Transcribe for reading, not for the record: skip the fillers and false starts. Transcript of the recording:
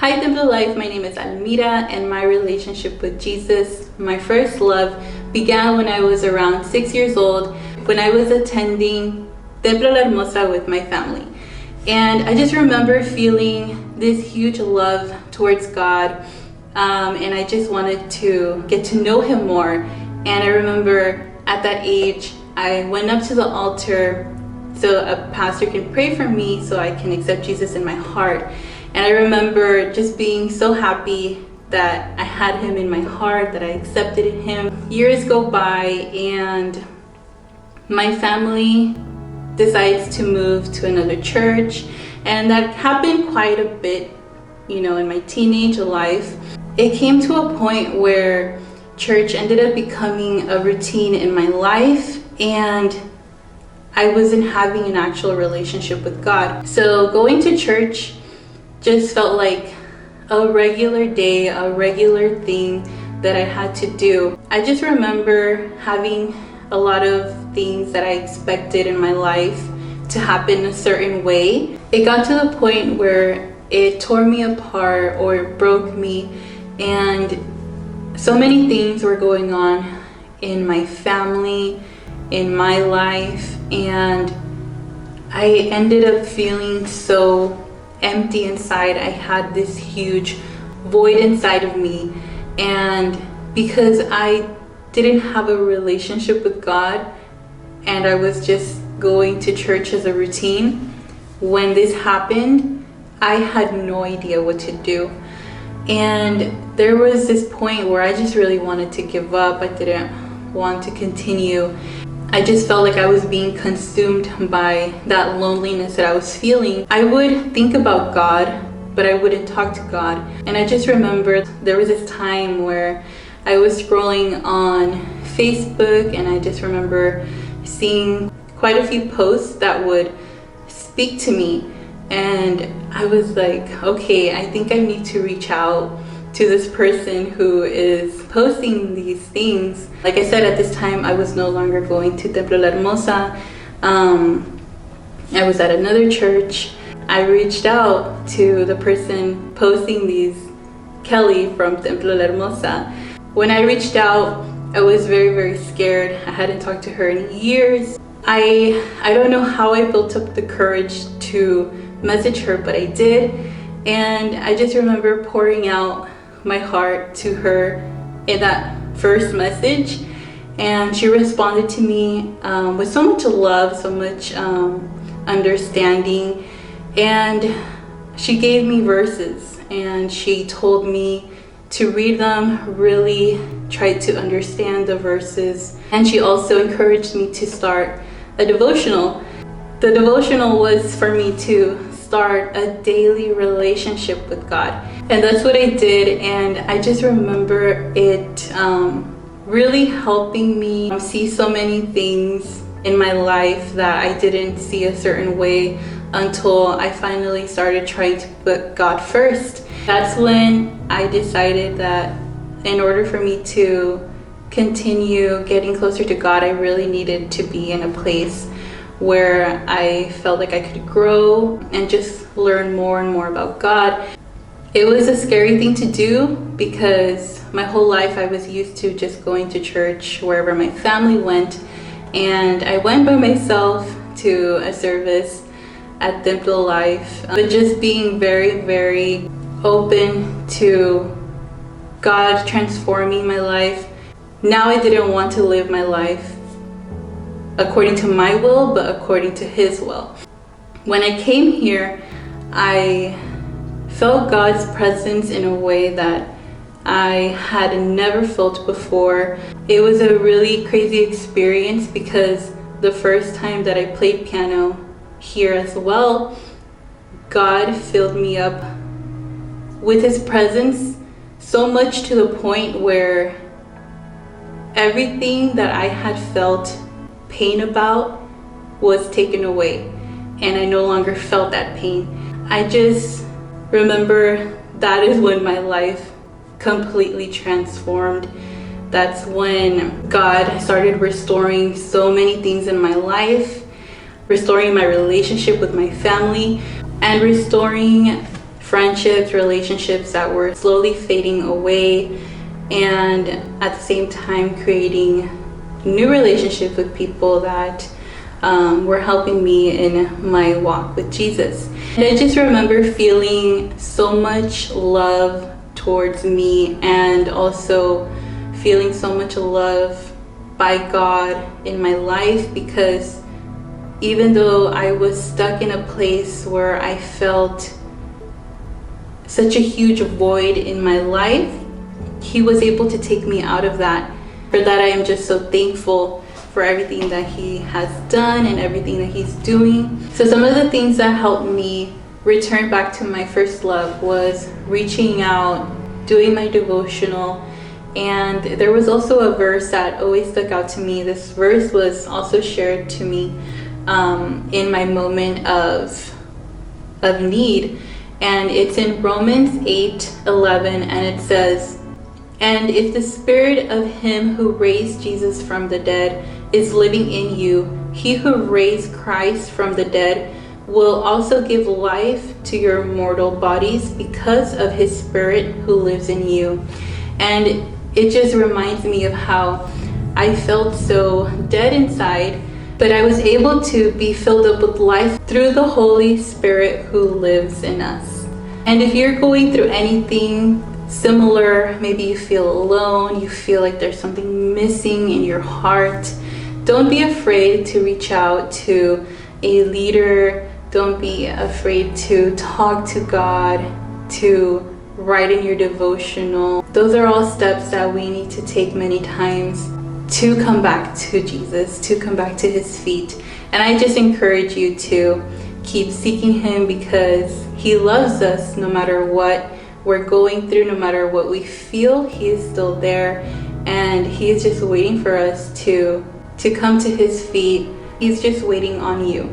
Hi Temple Life, my name is Almira, and my relationship with Jesus, my first love, began when I was around 6 years old, when I was attending Templo La Hermosa with my family. And I just remember feeling this huge love towards God, and I just wanted to get to know Him more. And I remember at that age, I went up to the altar so a pastor can pray for me so I can accept Jesus in my heart. And I remember just being so happy that I had Him in my heart, that I accepted Him. Years go by and my family decides to move to another church, and that happened quite a bit, in my teenage life. It came to a point where church ended up becoming a routine in my life, and I wasn't having an actual relationship with God. So going to church just felt like a regular day, a regular thing that I had to do. I just remember having a lot of things that I expected in my life to happen a certain way. It got to the point where it tore me apart or broke me, and so many things were going on in my family, in my life, and I ended up feeling so empty inside. I had this huge void inside of me, and because I didn't have a relationship with God and I was just going to church as a routine, when this happened, I had no idea what to do. And there was this point where I just really wanted to give up. I didn't want to continue. I just felt like I was being consumed by that loneliness that I was feeling. I would think about God, but I wouldn't talk to God. And I just remember there was this time where I was scrolling on Facebook, and I just remember seeing quite a few posts that would speak to me. And I was like, okay, I think I need to reach out to this person who is posting these things. Like I said, at this time, I was no longer going to Templo La Hermosa. I was at another church. I reached out to the person posting these, Kelly from Templo La Hermosa. When I reached out, I was very, very scared. I hadn't talked to her in years. I don't know how I built up the courage to message her, but I did. And I just remember pouring out my heart to her in that first message, and she responded to me with so much love, so much understanding, and she gave me verses, and she told me to read them, really try to understand the verses, and she also encouraged me to start a devotional. The devotional was for me to start a daily relationship with God, and that's what I did. And I just remember it really helping me see so many things in my life that I didn't see a certain way until I finally started trying to put God first. That's when I decided that in order for me to continue getting closer to God, I really needed to be in a place where I felt like I could grow and just learn more and more about God. It was a scary thing to do because my whole life I was used to just going to church wherever my family went, and I went by myself to a service at Templo Life, but just being very, very open to God transforming my life. Now I didn't want to live my life according to my will, but according to His will. When I came here, I felt God's presence in a way that I had never felt before. It was a really crazy experience because the first time that I played piano here as well, God filled me up with His presence so much to the point where everything that I had felt pain about was taken away, and I no longer felt that pain. I just remember that is when my life completely transformed. That's when God started restoring so many things in my life, restoring my relationship with my family, and restoring friendships, relationships that were slowly fading away, and at the same time creating new relationships with people that were helping me in my walk with Jesus. And I just remember feeling so much love towards me, and also feeling so much love by God in my life, because even though I was stuck in a place where I felt such a huge void in my life, He was able to take me out of that. For that, I am just so thankful for everything that He has done and everything that He's doing. So some of the things that helped me return back to my first love was reaching out, doing my devotional, and there was also a verse that always stuck out to me. This verse was also shared to me in my moment of need, and it's in Romans 8:11, and it says, "And if the spirit of Him who raised Jesus from the dead is living in you, He who raised Christ from the dead will also give life to your mortal bodies because of His Spirit who lives in you." And it just reminds me of how I felt so dead inside, but I was able to be filled up with life through the Holy Spirit who lives in us. And if you're going through anything similar, maybe you feel alone, you feel like there's something missing in your heart, don't be afraid to reach out to a leader. Don't be afraid to talk to God, to write in your devotional. Those are all steps that we need to take many times to come back to Jesus, to come back to His feet. And I just encourage you to keep seeking Him, because He loves us no matter what we're going through, no matter what we feel. He is still there, and He is just waiting for us to come to His feet. He's just waiting on you.